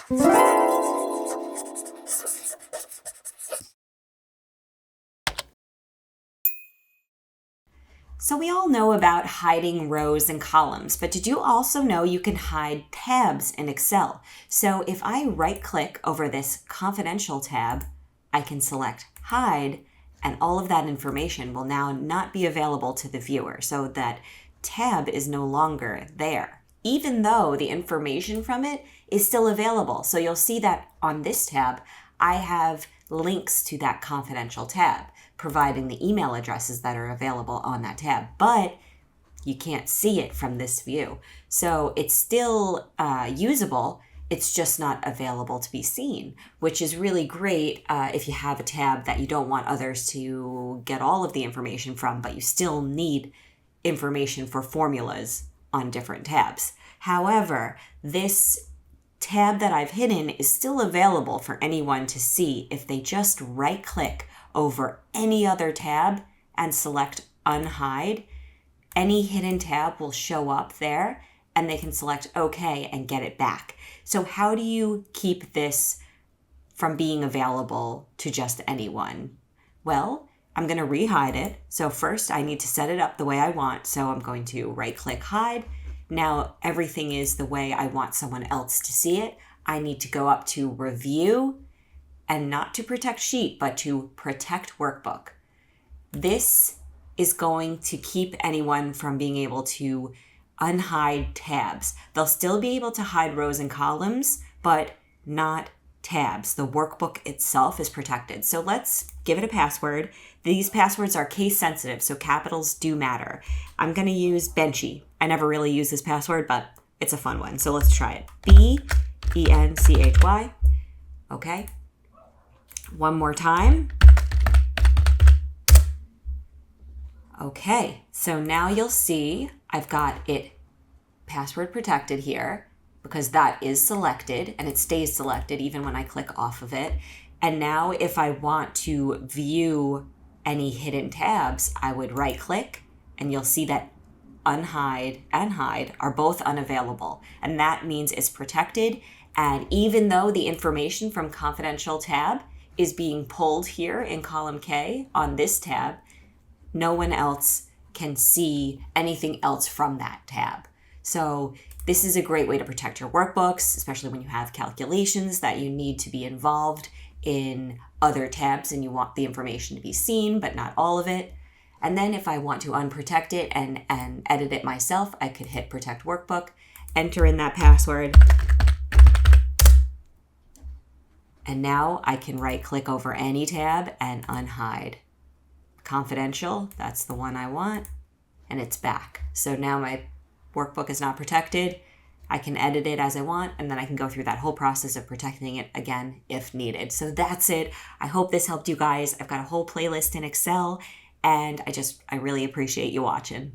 So we all know about hiding rows and columns, but did you also know you can hide tabs in Excel? So if I right-click over this confidential tab, I can select hide, and all of that information will now not be available to the viewer. So that tab is no longer there, even though the information from it is still available. So you'll see that on this tab, I have links to that confidential tab, providing the email addresses that are available on that tab, but you can't see it from this view. So it's still usable, it's just not available to be seen, which is really great if you have a tab that you don't want others to get all of the information from, but you still need information for formulas on different tabs. However, this tab that I've hidden is still available for anyone to see if they just right-click over any other tab and select unhide. Any hidden tab will show up there and they can select OK and get it back. So how do you keep this from being available to just anyone? Well, I'm going to re-hide it. So first I need to set it up the way I want. So I'm going to right-click hide. Now everything is the way I want someone else to see it. I need to go up to review and not to protect sheet, but to protect workbook. This is going to keep anyone from being able to unhide tabs. They'll still be able to hide rows and columns, but not tabs. The workbook itself is protected. So let's give it a password. These passwords are case sensitive, so capitals do matter. I'm going to use Benchy. I never really use this password, but it's a fun one. So let's try it. BENCHY. Okay. One more time. Okay, so now you'll see I've got it password protected here because that is selected and it stays selected even when I click off of it. And now if I want to view any hidden tabs, I would right click and you'll see that unhide and hide are both unavailable. And that means it's protected. And even though the information from confidential tab is being pulled here in column K on this tab, no one else can see anything else from that tab. So this is a great way to protect your workbooks, especially when you have calculations that you need to be involved in other tabs and you want the information to be seen, but not all of it. And then if I want to unprotect it and edit it myself, I could hit protect workbook, enter in that password, and now I can right click over any tab and unhide. Confidential, that's the one I want, and it's back. So now my workbook is not protected. I can edit it as I want, and then I can go through that whole process of protecting it again if needed. So that's it. I hope this helped you guys. I've got a whole playlist in Excel, and I really appreciate you watching.